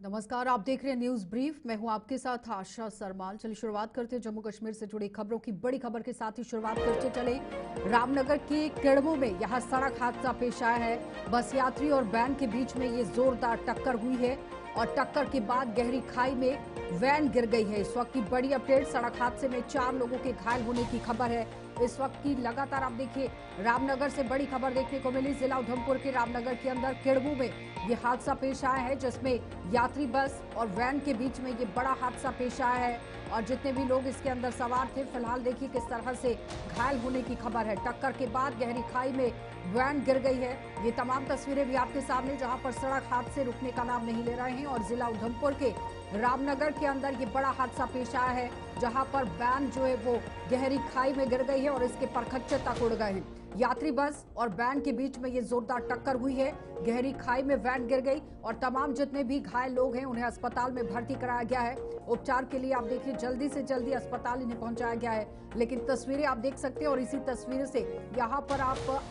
नमस्कार, आप देख रहे हैं न्यूज ब्रीफ। मैं हूं आपके साथ आशा सरमाल। चलिए शुरुआत करते हैं जम्मू कश्मीर से जुड़ी खबरों की। बड़ी खबर के साथ ही शुरुआत करते चले रामनगर के किड़मू में यहां सड़क हादसा पेश आया है। बस यात्री और वैन के बीच में ये जोरदार टक्कर हुई है और टक्कर के बाद गहरी खाई में वैन गिर गई है। इस वक्त की बड़ी अपडेट, सड़क हादसे में 4 लोगों के घायल होने की खबर है। इस वक्त की लगातार आप देखिए रामनगर से बड़ी खबर देखने को मिली। जिला उधमपुर के रामनगर के अंदर किड़मू में ये हादसा पेश आया है, जिसमें यात्री बस और वैन के बीच में ये बड़ा हादसा पेश आया है और जितने भी लोग इसके अंदर सवार थे, फिलहाल देखिए किस तरह से घायल होने की खबर है। टक्कर के बाद गहरी खाई में वैन गिर गई है। ये तमाम तस्वीरें भी आपके सामने, जहां पर सड़क हादसे रुकने का नाम नहीं ले रहे हैं और जिला उधमपुर के रामनगर के अंदर ये बड़ा हादसा पेश आया है, जहां पर वैन जो है वो गहरी खाई में गिर गई है और इसके परखच्चे तक उड़ गए हैं। यात्री बस और वैन के बीच में ये जोरदार टक्कर हुई है। गहरी खाई में वैन गिर गई और तमाम जितने भी घायल लोग हैं उन्हें अस्पताल में भर्ती कराया गया है। उपचार के लिए आप देखिए जल्दी से जल्दी अस्पताल इन्हें पहुंचाया गया है। लेकिन तस्वीरें आप देख सकते हैं और इसी तस्वीर से यहाँ पर आप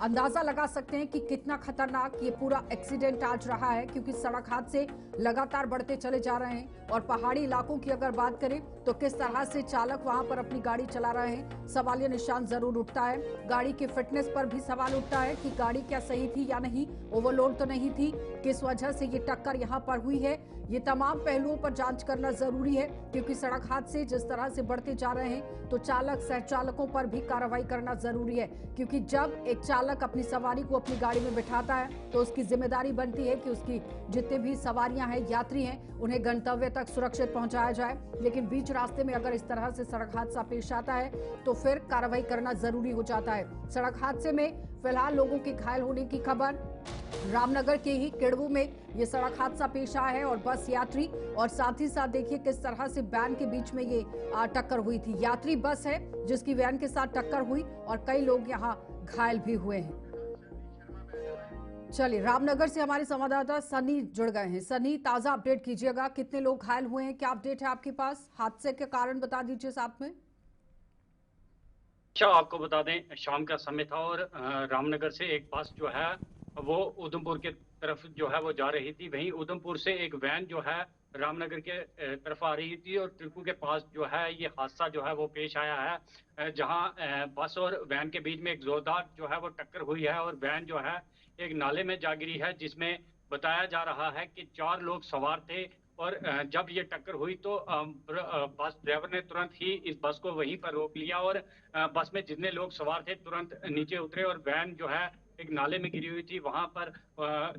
अंदाजा लगा सकते हैं कि कितना खतरनाक ये पूरा एक्सीडेंट आज रहा है, क्योंकि सड़क हादसे लगातार बढ़ते चले जा रहे हैं। और पहाड़ी इलाकों की अगर बात करें तो किस तरह से चालक वहां पर अपनी गाड़ी चला रहे हैं, सवालिया निशान जरूर उठता है। गाड़ी की फिटनेस पर भी सवाल उठता है कि गाड़ी क्या सही थी या नहीं, ओवरलोड तो नहीं थी, किस वजह से ये टक्कर यहाँ पर हुई है। ये तमाम पहलुओं पर जांच करना जरूरी है, क्योंकि सड़क हादसे जिस तरह से बढ़ते जा रहे हैं तो चालक सह चालकों पर भी कार्रवाई करना जरूरी है। क्योंकि जब एक चालक अपनी सवारी को अपनी गाड़ी में बिठाता है तो उसकी जिम्मेदारी बनती है कि उसकी जितने भी सवारियां हैं, यात्री हैं, उन्हें गंतव्य तक सुरक्षित पहुंचाया जाए। लेकिन बीच रास्ते में अगर इस तरह से सड़क हादसा पेश आता है तो फिर कार्रवाई करना जरूरी हो जाता है। सड़क हादसे में फिलहाल लोगों के घायल होने की खबर। रामनगर के ही किड़वू में ये सड़क हादसा पेश आया है और बस यात्री और साथ ही साथ देखिए किस तरह से वैन के बीच में ये टक्कर हुई थी। यात्री बस है जिसकी वैन के साथ टक्कर हुई और कई लोग यहाँ घायल भी हुए हैं। चलिए रामनगर से हमारे संवाददाता सनी जुड़ गए हैं। सनी, ताजा अपडेट कीजिएगा, कितने लोग घायल हुए हैं, क्या अपडेट है आपके पास? हादसे के कारण बता दीजिए साथ में। अच्छा, आपको बता दें शाम का समय था और रामनगर से एक बस जो है वो उधमपुर के तरफ जो है वो जा रही थी। वहीं उधमपुर से एक वैन जो है रामनगर के तरफ आ रही थी और त्रिकू के पास जो है ये हादसा जो है वो पेश आया है, जहां बस और वैन के बीच में एक जोरदार जो है वो टक्कर हुई है और वैन जो है एक नाले में जा गिरी है, जिसमें बताया जा रहा है कि 4 लोग सवार थे। और जब ये टक्कर हुई तो बस ड्राइवर ने तुरंत ही इस बस को वहीं पर रोक लिया और बस में जितने लोग सवार थे तुरंत नीचे उतरे और वैन जो है एक नाले में गिरी हुई थी। वहां पर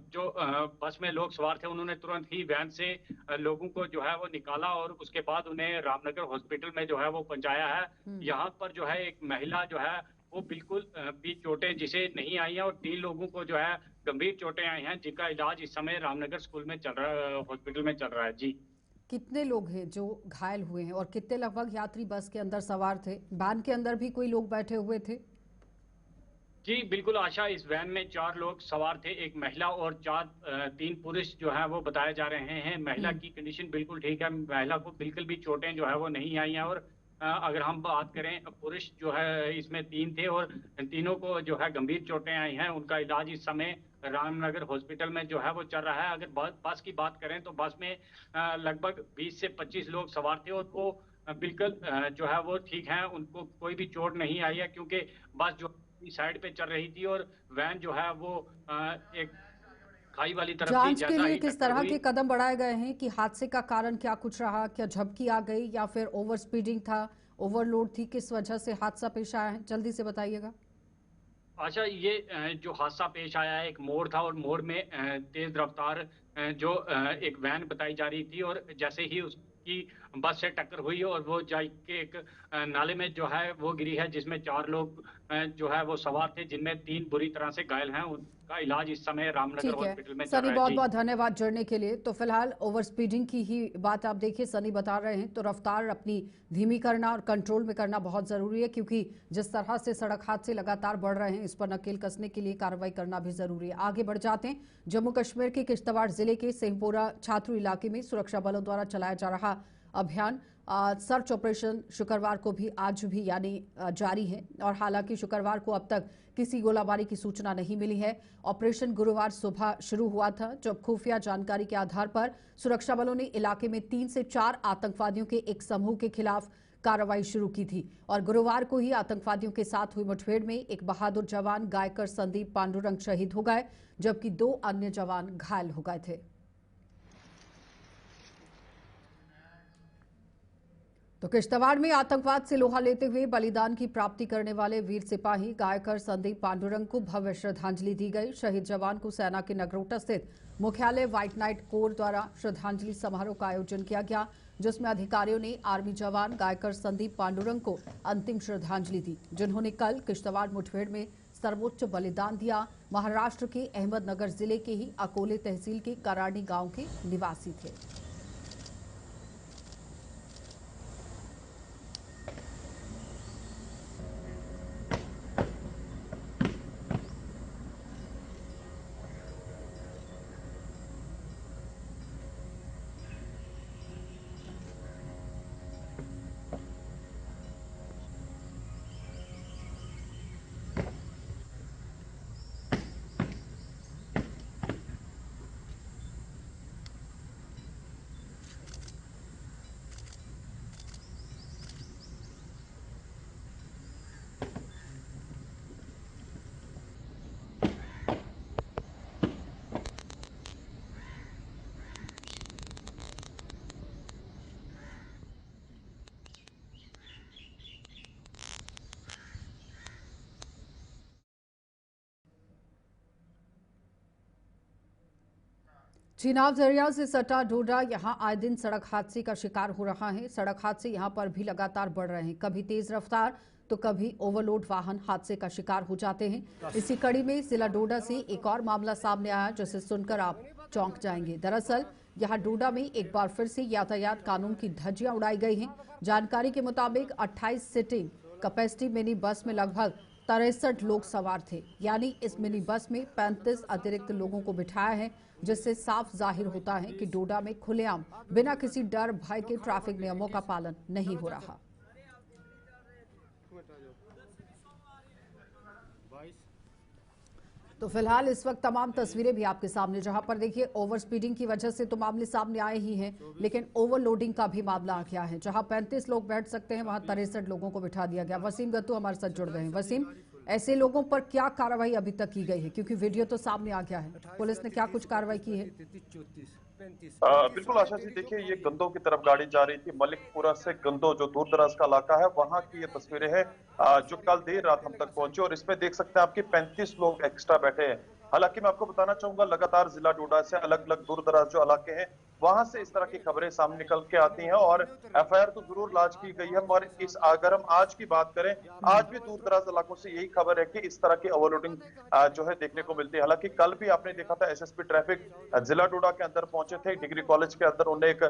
जो बस में लोग सवार थे उन्होंने तुरंत ही वैन से लोगों को जो है वो निकाला और उसके बाद उन्हें रामनगर हॉस्पिटल में जो है वो पहुंचाया है। यहाँ पर जो है एक महिला जो है वो बिल्कुल भी चोटें जिसे नहीं आई हैं और 3 लोगों को जो है गंभीर चोटें आई हैं, जिनका इलाज इस समय रामनगर स्कूल में चल रहा, हॉस्पिटल में चल रहा है। जी, कितने लोग हैं जो घायल हुए हैं और कितने लगभग यात्री बस के अंदर सवार थे? वैन के अंदर भी कोई लोग बैठे हुए थे? जी बिल्कुल आशा, इस वैन में 4 लोग सवार थे, एक महिला और 3 पुरुष जो है वो बताए जा रहे हैं। महिला की कंडीशन बिल्कुल ठीक है, महिला को बिल्कुल भी चोटें जो है वो नहीं आई हैं। और अगर हम बात करें पुरुष जो है इसमें 3 थे और तीनों को जो है गंभीर चोटें आई हैं। उनका इलाज इस समय रामनगर हॉस्पिटल में जो है वो चल रहा है। अगर बस की बात करें तो बस में लगभग 20 से 25 लोग सवार थे और वो बिल्कुल जो है वो ठीक हैं, उनको कोई भी चोट नहीं आई है, क्योंकि बस जो साइड पे चल रही थी और वैन जो है वो एक खाई वाली तरफ थी। जांच के जैसा लिए ही किस टक्कर तरह हुई। के कदम बढ़ाए गए हैं कि हादसे का कारण क्या कुछ रहा? क्या झपकी आ गई या फिर ओवर स्पीडिंग था, ओवरलोड थी, किस वजह से हादसा पेश आया है? जल्दी से बताइएगा। अच्छा, ये जो हादसा पेश आया है, एक मोड़ था और मोड़ में तेज रफ्तार जो एक वैन बताई जा रही थी और जैसे ही उसकी बस से टक्कर हुई और वो जाके एक नाले में जो है वो गिरी है, जिसमें 4 लोग जो है वो सवार थे, जिनमें 3 बुरी तरह से घायल हैं। उनका इलाज इस समय रामनगर ठीक है हॉस्पिटल में चल सनी, रहा है। बहुत जी, बहुत धन्यवाद जुड़ने के लिए। तो फिलहाल ओवर स्पीडिंग की ही बात आप देखिए सनी बता रहे हैं, तो रफ्तार अपनी धीमी करना और कंट्रोल में करना बहुत जरूरी है, क्योंकि जिस तरह से सड़क हादसे लगातार बढ़ रहे हैं इस पर नकेल कसने के लिए कार्रवाई करना भी जरूरी है। आगे बढ़ जाते हैं। जम्मू कश्मीर के किश्तवाड़ जिले के सिंहपोरा छात्र इलाके में सुरक्षा बलों द्वारा चलाया जा रहा अभियान सर्च ऑपरेशन शुक्रवार को भी आज भी यानी जारी है और हालांकि शुक्रवार को अब तक किसी गोलाबारी की सूचना नहीं मिली है। ऑपरेशन गुरुवार सुबह शुरू हुआ था जब खुफिया जानकारी के आधार पर सुरक्षा बलों ने इलाके में 3 से 4 आतंकवादियों के एक समूह के खिलाफ कार्रवाई शुरू की थी और गुरुवार को ही आतंकवादियों के साथ हुई मुठभेड़ में एक बहादुर जवान गायकर संदीप पांडुरंग शहीद हो गए जबकि 2 अन्य जवान घायल हो गए थे। तो किश्तवाड़ में आतंकवाद से लोहा लेते हुए बलिदान की प्राप्ति करने वाले वीर सिपाही गायकर संदीप पांडुरंग को भव्य श्रद्धांजलि दी गई। शहीद जवान को सेना के नगरोटा स्थित मुख्यालय व्हाइट नाइट कोर द्वारा श्रद्धांजलि समारोह का आयोजन किया गया जिसमें अधिकारियों ने आर्मी जवान गायकर संदीप पांडुरंग को अंतिम श्रद्धांजलि दी जिन्होंने कल किश्तवाड़ मुठभेड़ में सर्वोच्च बलिदान दिया। महाराष्ट्र के अहमदनगर जिले के ही अकोले तहसील के कराड़ी गांव के निवासी थे। चिनाब दरिया से सटा डोडा यहां आए दिन सड़क हादसे का शिकार हो रहा है। सड़क हादसे यहां पर भी लगातार बढ़ रहे हैं, कभी तेज रफ्तार तो कभी ओवरलोड वाहन हादसे का शिकार हो जाते हैं। इसी कड़ी में जिला डोडा से एक और मामला सामने आया जिसे सुनकर आप चौंक जाएंगे। दरअसल यहां डोडा में एक बार फिर से यातायात कानून की धज्जियां उड़ाई गई हैं। जानकारी के मुताबिक 28 सीटिंग कैपेसिटी मिनी बस में लगभग 63 लोग सवार थे, यानी इस मिनी बस में 35 अतिरिक्त लोगों को बिठाया है जिससे साफ जाहिर होता है कि डोडा में खुलेआम बिना किसी डर भय के ट्रैफिक नियमों का पालन नहीं हो रहा। तो फिलहाल इस वक्त तमाम तस्वीरें भी आपके सामने, जहां पर देखिए ओवर स्पीडिंग की वजह से तो मामले सामने आए ही हैं, लेकिन ओवरलोडिंग का भी मामला आ गया है। जहां 35 लोग बैठ सकते हैं वहां 63 लोगों को बिठा दिया गया। वसीम गत्तू हमारे साथ जुड़ गए हैं। वसीम, ऐसे लोगों पर क्या कार्रवाई अभी तक की गई है, क्योंकि वीडियो तो सामने आ गया है, पुलिस ने क्या कुछ कार्रवाई की है? बिल्कुल आशा जी, देखिए ये गंदो की तरफ गाड़ी जा रही थी। मलिकपुरा से गंदो जो दूर दराज का इलाका है वहां की ये तस्वीरें हैं जो कल देर रात हम तक पहुंचे और इसमें देख सकते हैं आपके 35 लोग एक्स्ट्रा बैठे हैं। हालांकि मैं आपको बताना चाहूंगा लगातार जिला डोडा से अलग अलग दूर दराज जो इलाके हैं वहां से इस तरह की खबरें सामने निकल के आती हैं और एफआईआर तो जरूर लॉन्च की गई है। और अगर हम आज की बात करें, आज भी दूर दराज इलाकों से यही खबर है कि इस तरह की ओवरलोडिंग जो है देखने को मिलती है। हालांकि कल भी आपने देखा था एसएसपी ट्रैफिक जिला डोडा के अंदर पहुंचे थे, डिग्री कॉलेज के अंदर उन्होंने एक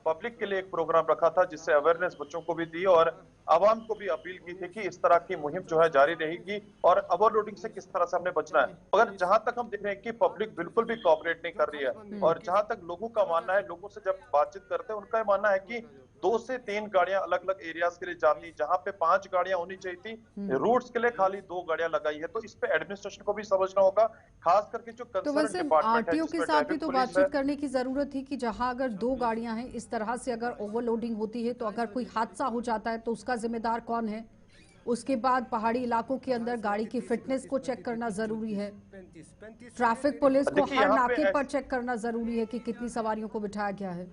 पब्लिक के लिए एक प्रोग्राम रखा था जिससे अवेयरनेस बच्चों को भी दी और आवाम को भी अपील की थी कि इस तरह की मुहिम जो है जारी रहेगी और ओवरलोडिंग से किस तरह से हमने बचना है। मगर जहां तक हम देख रहे हैं कि पब्लिक बिल्कुल भी कोऑपरेट नहीं कर रही है और जहां तक लोगों का मानना है, लोगों से जब बातचीत करते हैं उनका ये मानना है कि 2 से 3 गाड़ियां अलग अलग एरियाज के लिए जाती, जहां पे 5 गाड़ियां होनी चाहिए थी, रूट्स के लिए खाली 2 गाड़ियां लगाई है। तो इस पे एडमिनिस्ट्रेशन को भी समझना होगा, खास करके जो कंसर्न डिपार्टमेंट है, आरटीओ के साथ भी तो बातचीत करने की जरूरत थी कि जहां अगर 2 गाड़ियां हैं इस तरह से अगर ओवरलोडिंग होती है तो अगर कोई हादसा हो जाता है तो उसका जिम्मेदार कौन है। उसके बाद पहाड़ी इलाकों के अंदर गाड़ी की फिटनेस को चेक करना जरूरी है, ट्रैफिक पुलिस को हर नाके पर चेक करना जरूरी है कि कितनी सवारियों को बिठाया गया है।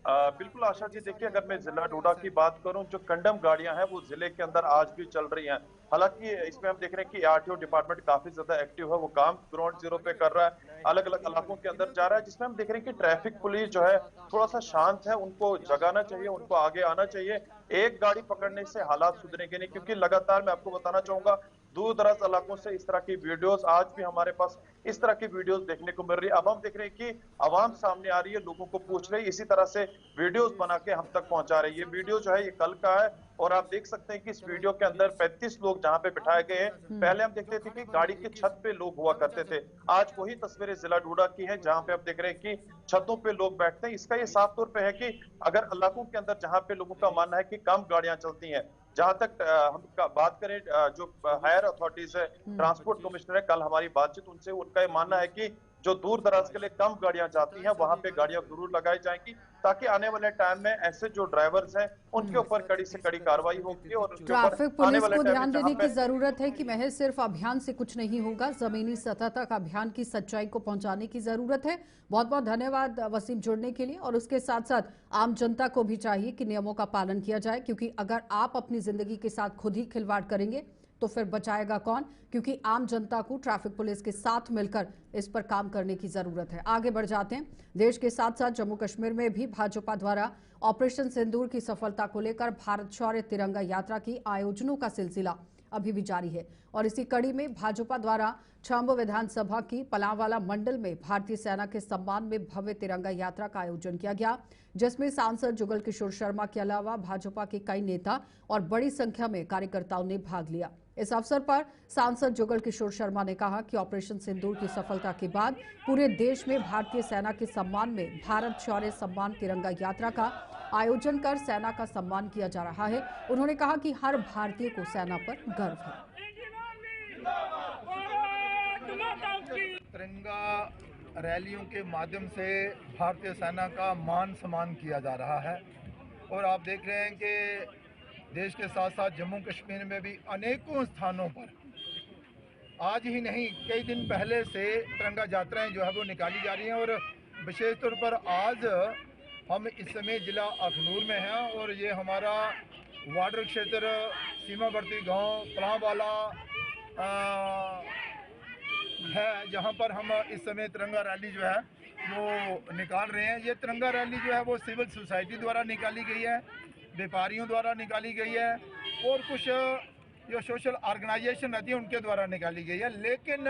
बिल्कुल आशा जी, देखिए अगर मैं जिला डोडा की बात करूं, जो कंडम गाड़ियां हैं वो जिले के अंदर आज भी चल रही हैं। हालांकि इसमें हम देख रहे हैं कि आरटीओ डिपार्टमेंट काफी ज्यादा एक्टिव है, वो काम ग्राउंड जीरो पे कर रहा है, अलग अलग इलाकों के अंदर जा रहा है, जिसमें हम देख रहे हैं कि ट्रैफिक पुलिस जो है थोड़ा सा शांत है, उनको जगाना चाहिए, उनको आगे आना चाहिए। एक गाड़ी पकड़ने से हालात सुधरेंगे नहीं, क्योंकि लगातार मैं आपको बताना चाहूंगा दूर दराज इलाकों से इस तरह की वीडियोस आज भी हमारे पास इस तरह की वीडियोस देखने को मिल रही है। अब हम देख रहे हैं कि आवाम सामने आ रही है, लोगों को पूछ रही है, इसी तरह से वीडियोस बना के हम तक पहुंचा रही है। ये वीडियो जो है ये कल का है और आप देख सकते हैं कि इस वीडियो के अंदर 35 लोग जहां पे बिठाए गए हैं। पहले हम देखते थे कि गाड़ी की छत पे लोग हुआ करते थे, आज वही तस्वीरें जिला डूडा की है जहां पे आप देख रहे हैं कि छतों पे लोग बैठते हैं। इसका ये साफ तौर पे है कि अगर इलाकों के अंदर जहां पे लोगों का मानना है कि कम गाड़ियां चलती हैं, जहां तक हम बात करें जो हायर अथॉरिटीज है, ट्रांसपोर्ट कमिश्नर है, कल हमारी बातचीत उनसे, उनका ये मानना है कि जो दूर दराज के लिए कम गाड़ियां जाती हैं वहां पे गाड़ियां जरूर लगाई जाएंगी, ताकि आने वाले टाइम में ऐसे जो ड्राइवर्स हैं उनके ऊपर कड़ी से कड़ी कार्रवाई होगी। और ट्रैफिक पुलिस को ध्यान देने की जरूरत है कि महज सिर्फ अभियान से कुछ नहीं होगा, जमीनी सतह तक अभियान की सच्चाई को पहुंचाने की जरूरत है। बहुत बहुत धन्यवाद वसीम जुड़ने के लिए। और उसके साथ साथ आम जनता को भी चाहिए कि नियमों का पालन किया जाए, क्योंकि अगर आप अपनी जिंदगी के साथ खुद ही खिलवाड़ करेंगे तो फिर बचाएगा कौन, क्योंकि आम जनता को ट्रैफिक पुलिस के साथ मिलकर इस पर काम करने की जरूरत है। आगे बढ़ जाते हैं। देश के साथ साथ जम्मू कश्मीर में भी भाजपा द्वारा ऑपरेशन सिंदूर की सफलता को लेकर भारत शौर्य तिरंगा यात्रा की आयोजनों का सिलसिला अभी भी जारी है। और इसी कड़ी में भाजपा द्वारा छाम्बो विधानसभा की पलांवाला मंडल में भारतीय सेना के सम्मान में भव्य तिरंगा यात्रा का आयोजन किया गया, जिसमें सांसद जुगल किशोर शर्मा के अलावा भाजपा के कई नेता और बड़ी संख्या में कार्यकर्ताओं ने भाग लिया। इस अवसर पर सांसद जुगल किशोर शर्मा ने कहा कि ऑपरेशन सिंदूर की सफलता के बाद पूरे देश में भारतीय सेना के सम्मान में भारत शौर्य सम्मान तिरंगा यात्रा का आयोजन कर सेना का सम्मान किया जा रहा है। उन्होंने कहा कि हर भारतीय को सेना पर गर्व है। तिरंगा रैलियों के माध्यम से भारतीय सेना का मान सम्मान किया जा रहा है। और आप देख रहे हैं कि देश के साथ साथ जम्मू कश्मीर में भी अनेकों स्थानों पर आज ही नहीं कई दिन पहले से तिरंगा यात्राएं जो है वो निकाली जा रही हैं। और विशेष तौर पर आज हम इस समय जिला अखनूर में हैं और ये हमारा वार्डर क्षेत्र सीमावर्ती गांव पलांवाला है, जहां पर हम इस समय तिरंगा रैली जो है वो निकाल रहे हैं। ये तिरंगा रैली जो है वो सिविल सोसाइटी द्वारा निकाली गई है, व्यापारियों द्वारा निकाली गई है और कुछ जो सोशल ऑर्गेनाइजेशन रहती है उनके द्वारा निकाली गई है। लेकिन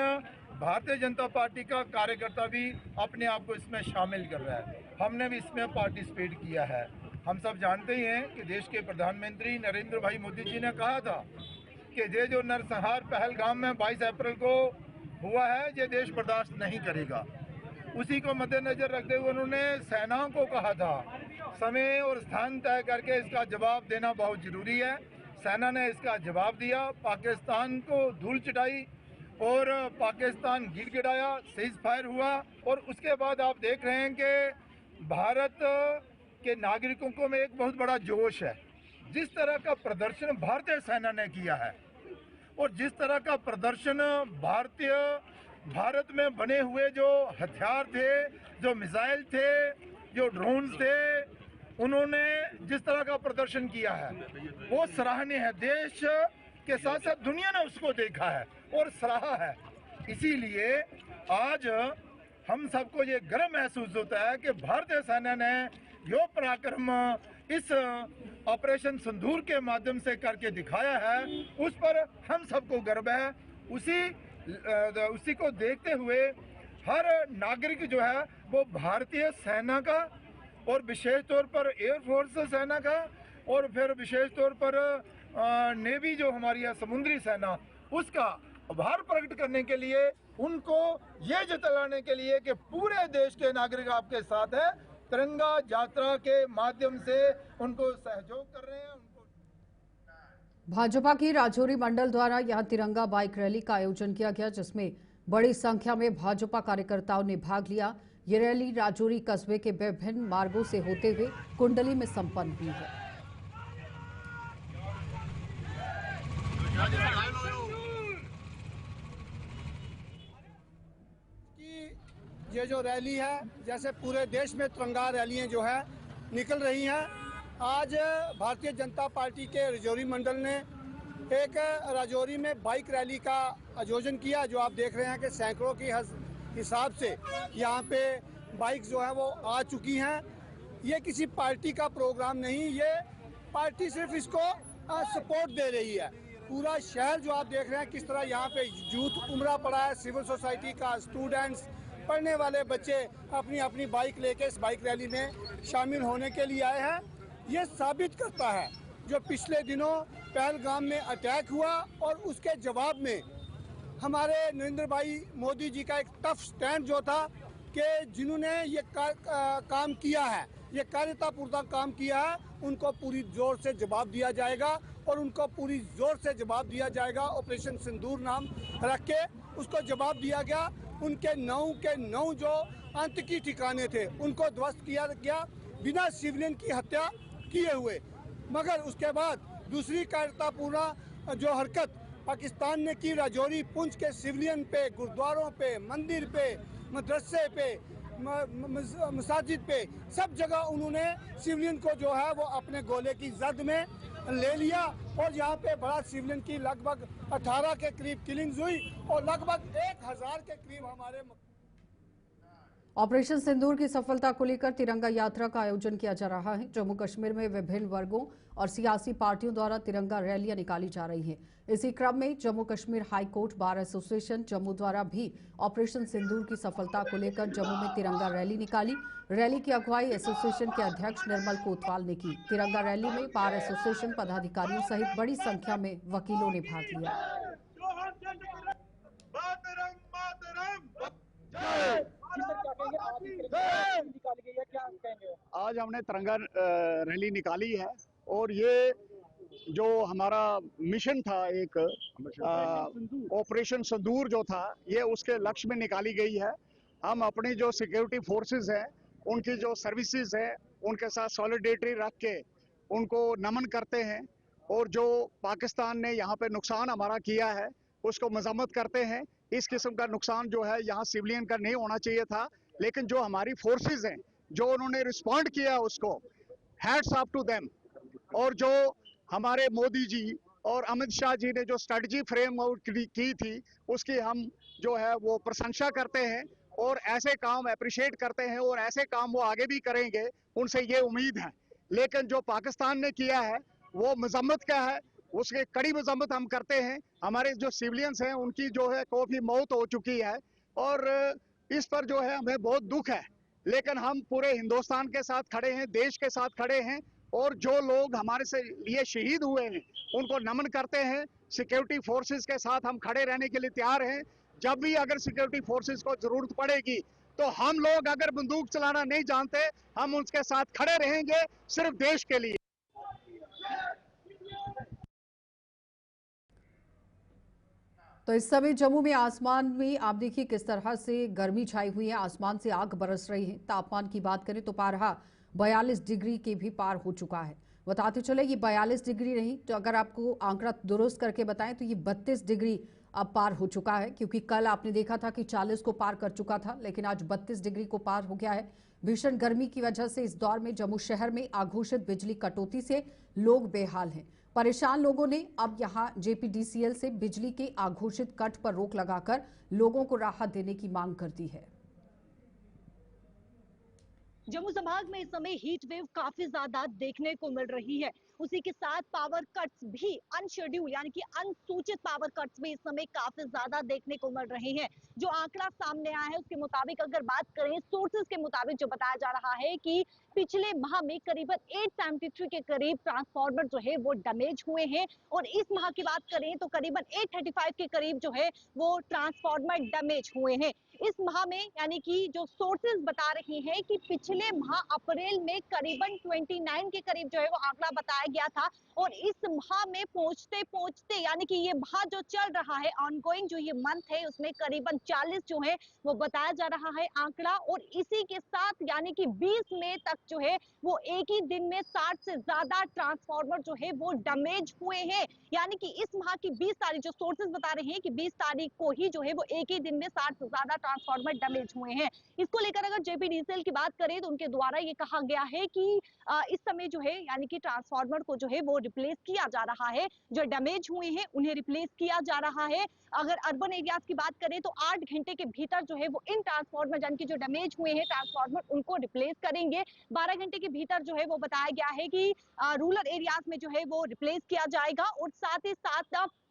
भारतीय जनता पार्टी का कार्यकर्ता भी अपने आप को इसमें शामिल कर रहा है, हमने भी इसमें पार्टिसिपेट किया है। हम सब जानते ही हैं कि देश के प्रधानमंत्री नरेंद्र भाई मोदी जी ने कहा था कि ये जो नरसंहार पहलगाम में 22 अप्रैल को हुआ है ये देश बर्दाश्त नहीं करेगा। उसी को मद्देनजर रखते हुए उन्होंने सेनाओं को कहा था समय और स्थान तय करके इसका जवाब देना बहुत ज़रूरी है। सेना ने इसका जवाब दिया, पाकिस्तान को धूल चटाई और पाकिस्तान गिड़गिड़ाया, सीज फायर हुआ। और उसके बाद आप देख रहे हैं कि भारत के नागरिकों को में एक बहुत बड़ा जोश है। जिस तरह का प्रदर्शन भारतीय सेना ने किया है और जिस तरह का प्रदर्शन भारत में बने हुए जो हथियार थे, जो मिसाइल थे, जो ड्रोन्स थे, उन्होंने जिस तरह का प्रदर्शन किया है वो सराहनीय है। देश के साथ साथ दुनिया ने उसको देखा है और सराहा है। इसीलिए आज हम सबको ये गर्व महसूस होता है कि भारतीय सेना ने यो पराक्रम इस ऑपरेशन सिंदूर के माध्यम से करके दिखाया है, उस पर हम सबको गर्व है। उसी को देखते हुए हर नागरिक जो है वो भारतीय सेना का और विशेष तौर पर एयरफोर्स सेना का और फिर विशेष तौर पर नेवी जो हमारी है समुद्री सेना, उसका आभार प्रकट करने के लिए, उनको ये जताने के लिए कि पूरे देश के नागरिक आपके साथ है, तिरंगा यात्रा के माध्यम से उनको सहयोग कर रहे हैं। भाजपा की राजौरी मंडल द्वारा यहां तिरंगा बाइक रैली का आयोजन किया गया, जिसमें बड़ी संख्या में भाजपा कार्यकर्ताओं ने भाग लिया। ये रैली राजौरी कस्बे के विभिन्न मार्गों से होते हुए कुंडली में संपन्न हुई है। ये जो रैली है, जैसे पूरे देश में तिरंगा रैलियां जो है निकल रही हैं, आज भारतीय जनता पार्टी के राजौरी मंडल ने एक राजौरी में बाइक रैली का आयोजन किया। जो आप देख रहे हैं कि सैकड़ों की हिसाब से यहाँ पे बाइक जो है वो आ चुकी हैं। ये किसी पार्टी का प्रोग्राम नहीं, ये पार्टी सिर्फ इसको सपोर्ट दे रही है। पूरा शहर जो आप देख रहे हैं किस तरह यहाँ पे यूथ उमड़ा पड़ा है, सिविल सोसाइटी का, स्टूडेंट्स, पढ़ने वाले बच्चे अपनी अपनी बाइक लेके इस बाइक रैली में शामिल होने के लिए आए हैं। ये साबित करता है जो पिछले दिनों पहलगाम में अटैक हुआ और उसके जवाब में हमारे नरेंद्र भाई मोदी जी का एक टफ स्टैंड जो था कि जिन्होंने ये काम किया है, ये कार्यतापूर्वक काम किया है, उनको पूरी जोर से जवाब दिया जाएगा और उनको पूरी जोर से जवाब दिया जाएगा। ऑपरेशन सिंदूर नाम रख के उसको जवाब दिया गया। उनके 9 के 9 जो आतंकी ठिकाने थे उनको ध्वस्त किया गया बिना सिविलियन की हत्या किए हुए। मगर उसके बाद दूसरी कायरतापूर्ण जो हरकत पाकिस्तान ने की राजौरी पुंछ के सिविलियन पे, गुरुद्वारों पे, मंदिर पे, मदरसे पे, मसाजिद पे, सब जगह उन्होंने सिविलियन को जो है वो अपने गोले की जद में ले लिया और यहाँ पे बड़ा सिविलियन की लगभग 18 के करीब किलिंग्स हुई और लगभग 1000 के करीब हमारे। ऑपरेशन सिंदूर की सफलता को लेकर तिरंगा यात्रा का आयोजन किया जा रहा है। जम्मू कश्मीर में विभिन्न वर्गों और सियासी पार्टियों द्वारा तिरंगा रैलियां निकाली जा रही हैं। इसी क्रम में Jammu Kashmir high court bar association Jammu द्वारा भी ऑपरेशन सिंदूर की सफलता को लेकर जम्मू में तिरंगा रैली निकाली। रैली की अगुवाई एसोसिएशन के अध्यक्ष निर्मल कोतवाल ने की। तिरंगा रैली में बार एसोसिएशन पदाधिकारियों सहित बड़ी संख्या में वकीलों ने भाग लिया। आज हमने तिरंगा रैली निकाली है और ये जो हमारा मिशन था, एक ऑपरेशन सिंदूर जो था, ये उसके लक्ष्य में निकाली गई है। हम अपनी जो सिक्योरिटी फोर्सेस हैं, उनकी जो सर्विसेज है, उनके साथ सॉलिडेरिटी रख के उनको नमन करते हैं और जो पाकिस्तान ने यहाँ पे नुकसान हमारा किया है उसको मजम्मत करते हैं। इस किस्म का नुकसान जो है यहाँ सिविलियन का नहीं होना चाहिए था, लेकिन जो हमारी फोर्सेस हैं जो उन्होंने रिस्पॉन्ड किया उसको हैट्स ऑफ टू देम। और जो हमारे मोदी जी और अमित शाह जी ने जो स्ट्रेटजी फ्रेम आउट की थी उसकी हम जो है वो प्रशंसा करते हैं और ऐसे काम अप्रिशिएट करते हैं और ऐसे काम वो आगे भी करेंगे, उनसे ये उम्मीद है। लेकिन जो पाकिस्तान ने किया है वो मजम्मत का है, उसके कड़ी मजम्मत हम करते हैं। हमारे जो सिविलियंस हैं उनकी जो है काफी मौत हो चुकी है और इस पर जो है हमें बहुत दुख है, लेकिन हम पूरे हिंदुस्तान के साथ खड़े हैं, देश के साथ खड़े हैं और जो लोग हमारे से लिए शहीद हुए हैं उनको नमन करते हैं। सिक्योरिटी फोर्सेस के साथ हम खड़े रहने के लिए तैयार हैं। जब भी अगर सिक्योरिटी फोर्सेस को जरूरत पड़ेगी तो हम लोग अगर बंदूक चलाना नहीं जानते, हम उनके साथ खड़े रहेंगे सिर्फ देश के लिए। तो इस समय जम्मू में आसमान में आप देखिए किस तरह से गर्मी छाई हुई है, आसमान से आग बरस रही है। तापमान की बात करें तो पारा 42 डिग्री के भी पार हो चुका है। बताते चले ये 42 डिग्री नहीं, तो अगर आपको आंकड़ा दुरुस्त करके बताएं तो ये 32 डिग्री अब पार हो चुका है, क्योंकि कल आपने देखा था कि 40 को पार कर चुका था, लेकिन आज 32 डिग्री को पार हो गया है। भीषण गर्मी की वजह से इस दौर में जम्मू शहर में अघोषित बिजली कटौती से लोग बेहाल हैं। परेशान लोगों ने अब यहां जेपीडीसीएल से बिजली के अघोषित कट पर रोक लगाकर लोगों को राहत देने की मांग कर दी है। जम्मू संभाग में इस समय हीट वेव काफी ज्यादा देखने को मिल रही है। उसी के साथ पावर कट्स भी अनशेड्यूल यानी कि अनसूचित पावर कट्स भी इस समय काफी ज्यादा देखने को मिल रहे हैं। जो आंकड़ा सामने आया है उसके मुताबिक अगर बात करें, सोर्सेज के मुताबिक जो बताया जा रहा है कि पिछले माह में करीबन 873 के करीब ट्रांसफार्मर जो है वो डैमेज हुए हैं और इस माह की बात करें तो करीबन 835 के करीब जो है वो ट्रांसफार्मर डैमेज हुए हैं। इस माह में यानी कि जो सोर्सेज बता रही हैं कि पिछले माह अप्रैल में करीबन 29 के करीब जो है वो आंकड़ा बताया गया था और इस माह में पहुंचते पहुंचते यानी कि ये माह जो चल रहा है, ऑनगोइंग जो ये मंथ है, उसमें करीबन 40 जो है वो बताया जा रहा है आंकड़ा। और इसी के साथ यानी कि 20 मई तक जो है वो एक ही दिन में 60 से ज्यादा ट्रांसफार्मर जो है वो डैमेज हुए हैं। यानी कि इस माह की 20 तारीख जो सोर्सेज बता रहे हैं कि 20 तारीख को ही जो है वो एक ही दिन में 60 से ज्यादा ट्रांसफार्मर डैमेज हुए हैं। इसको लेकर अगर जेपीडीसीएल की बात करें तो उनके द्वारा ये कहा गया है कि इस समय जो है यानी कि ट्रांसफार्मर को जो है वो रिप्लेस किया जा रहा है, जो डैमेज हुए हैं उन्हें रिप्लेस किया जा रहा है। अगर अर्बन एरियाज की बात करें तो 8 घंटे के भीतर जो है वो इन ट्रांसफार्मर यानी कि जो डैमेज हुए हैं ट्रांसफार्मर उनको रिप्लेस करेंगे। 12 घंटे के भीतर जो है वो बताया गया है कि रूरल एरियाज में जो है वो रिप्लेस किया जाएगा और साथ ही साथ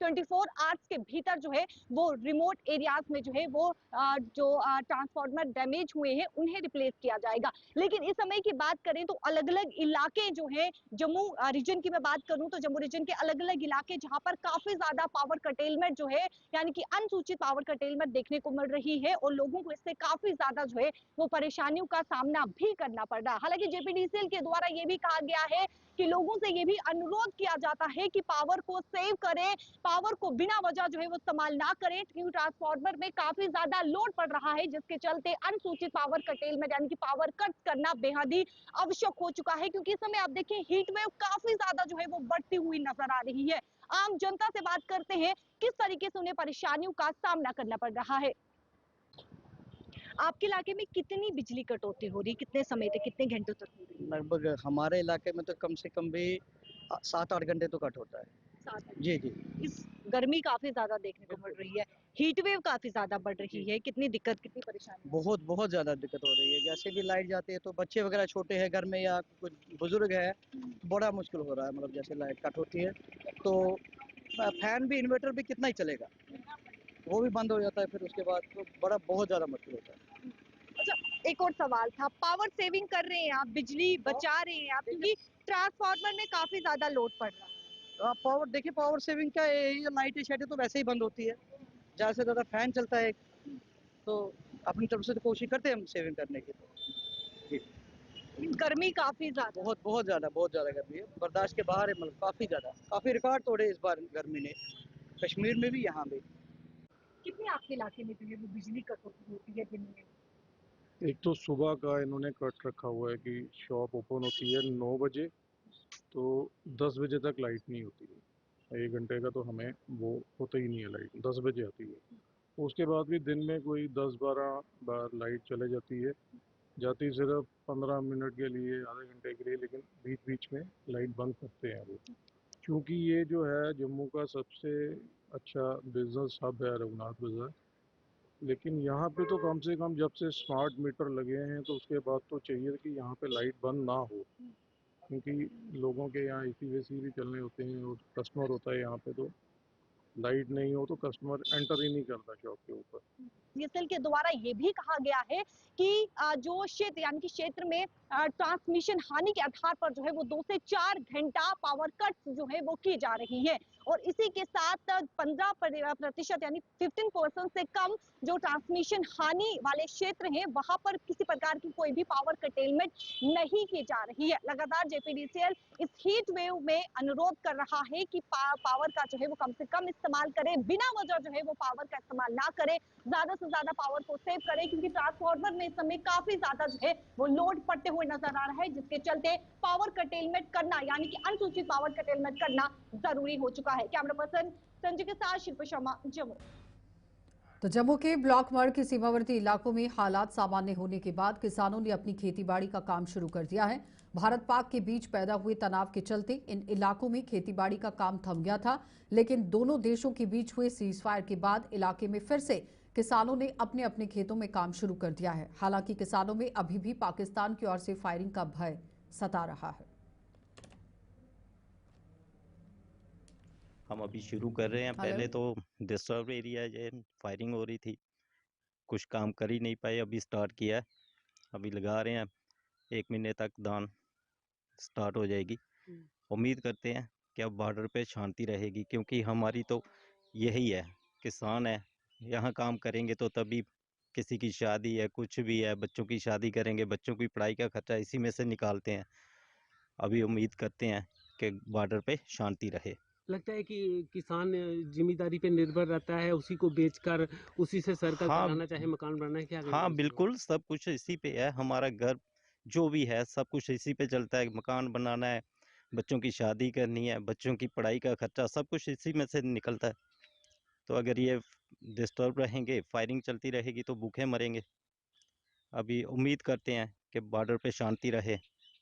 24 आवर्स के भीतर जो है वो रिमोट एरियाज में जो है वो जो ट्रांसफार्मर डैमेज हुए हैं उन्हें रिप्लेस किया जाएगा। लेकिन इस समय की बात करें तो अलग अलग इलाके जो है जम्मू रीजन की मैं बात करूं तो जम्मू रीजन के अलग अलग इलाके जहां पर काफी ज्यादा पावर कटेलमेंट जो है यानी कि अनसूचित पावर कटेलमेंट देखने को मिल रही है और लोगों को इससे काफी ज्यादा जो है वो परेशानियों का सामना भी करना पड़ रहा है। हालांकि जेपीडीसीएल के द्वारा ये भी कहा गया है कि लोगों से ये भी अनुरोध किया जाता है कि पावर को सेव करें, पावर को बिना वजह जो है वो इस्तेमाल ना करें, क्योंकि ट्रांसफार्मर में काफी ज्यादा लोड पड़ रहा है जिसके चलते अनसूचित पावर कटेलमेंट यानी कि पावर कट करना बेहद ही आवश्यक हो चुका है। क्योंकि इस समय आप देखिए हीट वेव काफी ज्यादा जो है वो बढ़ती हुई नजर आ रही है। आम जनता से बात करते हैं किस तरीके से उन्हें परेशानियों का सामना करना पड़ रहा है। आपके इलाके में कितनी बिजली कटौती हो रही, कितने समय तक, कितने घंटों तक हो रही? लगभग हमारे इलाके में तो कम से कम भी 7-8 घंटे तो कट होता है। जी जी। इस गर्मी काफी ज्यादा देखने को मिल रही है, हीट वेव काफी ज्यादा बढ़ रही है, कितनी दिक्कत कितनी परेशानी? बहुत बहुत ज़्यादा दिक्कत हो रही है। जैसे भी लाइट जाती है तो बच्चे वगैरह छोटे हैं घर में या कुछ बुजुर्ग है, बड़ा मुश्किल हो रहा है। मतलब जैसे लाइट कट होती है तो फैन भी इन्वर्टर भी कितना ही चलेगा, वो भी बंद हो जाता है। फिर उसके बाद तो बड़ा बहुत ज़्यादा मुश्किल होता है। अच्छा, एक और सवाल था, पावर सेविंग कर रहे हैं आप, बिजली बचा रहे हैं आप, क्योंकि ट्रांसफार्मर में काफी ज्यादा लोड पड़ रहा है। पावर देखिए, पावर सेविंग का ये लाइटें शाइटें तो वैसे ही बंद होती है, ज़्यादा से ज़्यादा फैन चलता है तो अपनी तरफ से तो कोशिश करते हैं हम सेविंग करने की। जी। गर्मी काफी ज्यादा, बहुत ज़्यादा गर्मी है, बर्दाश्त के बाहर है। मतलब काफ़ी रिकॉर्ड तोड़े इस बार गर्मी ने, कश्मीर में भी यहाँ भी। कितनी आपके इलाके में जो है वो बिजली कटौती होती है दिन में? एक तो सुबह का इन्होंने कट रखा हुआ है कि शॉप ओपन होती है 9 बजे, तो 10 बजे तक लाइट नहीं होती है। 1 घंटे का तो हमें वो होता ही नहीं है, लाइट 10 बजे आती है। उसके बाद भी दिन में कोई 10-12 बार लाइट चले जाती है, जाती सिर्फ 15 मिनट के लिए, आधे घंटे के लिए, लेकिन बीच बीच में लाइट बंद करते हैं वो। क्योंकि ये जो है जम्मू का सबसे अच्छा बिजनेस हब है रघुनाथ बाजार, लेकिन यहाँ पे तो कम से कम जब से स्मार्ट मीटर लगे हैं तो उसके बाद तो चाहिए कि यहाँ पे लाइट बंद ना हो, क्योंकि लोगों के यहाँ एसी वेसी भी चलने होते हैं और कस्टमर होता है यहाँ पे, तो लाइट नहीं हो तो कस्टमर एंटर ही नहीं करता शॉप के ऊपर। बीएसएल के द्वारा ये भी कहा गया है कि जो क्षेत्र यानी कि क्षेत्र में ट्रांसमिशन हानि के आधार पर जो है वो 2 से 4 घंटा पावर कट जो है वो की जा रही है और इसी के साथ 15% यानी 15% से कम जो ट्रांसमिशन हानि वाले क्षेत्र हैं वहां पर किसी प्रकार की कोई भी पावर कटेलमेंट नहीं की जा रही है। लगातार जेपीडीसीएल इस हीट वेव में अनुरोध कर रहा है कि पावर का जो है वो कम से कम इस्तेमाल करें, बिना वजह जो है वो पावर का इस्तेमाल ना करें, ज्यादा से ज्यादा पावर को सेव करें, क्योंकि ट्रांसफार्मर में इस समय काफी ज्यादा जो है वो लोड पड़ते हुए नजर आ रहा है, जिसके चलते पावर कटेलमेंट करना यानी कि अनुसूचित पावर कटेलमेंट करना जरूरी हो चुका है। कैमरा पर्सन संजय के साथ शिल्पा शर्मा, जम्मू। तो जम्मू के ब्लॉक मर्ग के सीमावर्ती इलाकों में हालात सामान्य होने के बाद किसानों ने अपनी खेतीबाड़ी का काम शुरू कर दिया है। भारत पाक के बीच पैदा हुए तनाव के चलते इन इलाकों में खेतीबाड़ी का काम थम गया था, लेकिन दोनों देशों के बीच हुए सीजफायर के बाद इलाके में फिर से किसानों ने अपने अपने खेतों में काम शुरू कर दिया है। हालांकि किसानों में अभी भी पाकिस्तान की ओर से फायरिंग का भय सता रहा है। हम अभी शुरू कर रहे हैं। पहले तो डिस्टर्ब एरिया है, फायरिंग हो रही थी, कुछ काम कर ही नहीं पाए, अभी स्टार्ट किया है, अभी लगा रहे हैं, 1 महीने तक धान स्टार्ट हो जाएगी। उम्मीद करते हैं कि अब बॉर्डर पे शांति रहेगी, क्योंकि हमारी तो यही है, किसान है, यहाँ काम करेंगे तो तभी किसी की शादी है, कुछ भी है, बच्चों की शादी करेंगे, बच्चों की पढ़ाई का खर्चा इसी में से निकालते हैं। अभी उम्मीद करते हैं कि बॉर्डर पे शांति रहे। लगता है कि किसान जिम्मेदारी पे निर्भर रहता है, उसी को बेचकर उसी से सर्कल बनाना चाहे मकान बनाना है, क्या? हाँ बिल्कुल, सब कुछ इसी पे है, हमारा घर जो भी है सब कुछ इसी पे चलता है। मकान बनाना है, बच्चों की शादी करनी है, बच्चों की पढ़ाई का खर्चा सब कुछ इसी में से निकलता है। तो अगर ये डिस्टर्ब रहेंगे, फायरिंग चलती रहेगी तो भूखे मरेंगे। अभी उम्मीद करते हैं कि बॉर्डर पे शांति रहे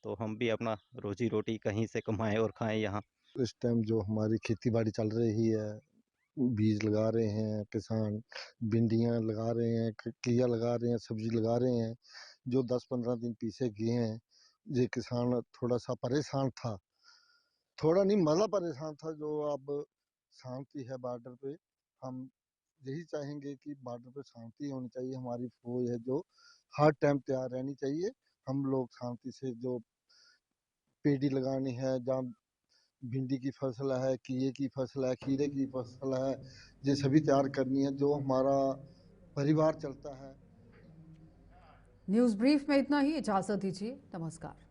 तो हम भी अपना रोजी रोटी कहीं से कमाएं और खाएं यहाँ। इस टाइम जो हमारी खेती बाड़ी चल रही है, बीज लगा रहे हैं किसान, भिंडियाँ लगा रहे हैं, घिया लगा रहे हैं, सब्जी लगा रहे हैं। जो 10-15 दिन पीछे गए हैं, ये किसान थोड़ा सा परेशान था, थोड़ा नहीं मज़ा परेशान था। जो अब शांति है बॉर्डर पे, हम यही चाहेंगे कि बॉर्डर पे शांति होनी चाहिए। हमारी फौज है जो हर टाइम तैयार रहनी चाहिए। हम लोग शांति से जो पेड़ी लगानी है, जहाँ भिंडी की फसल है, घिए की फसल है, खीरे की फसल है, ये सभी तैयार करनी है। जो हमारा परिवार चलता है। न्यूज़ ब्रीफ में इतना ही, इजाजत दीजिए, नमस्कार।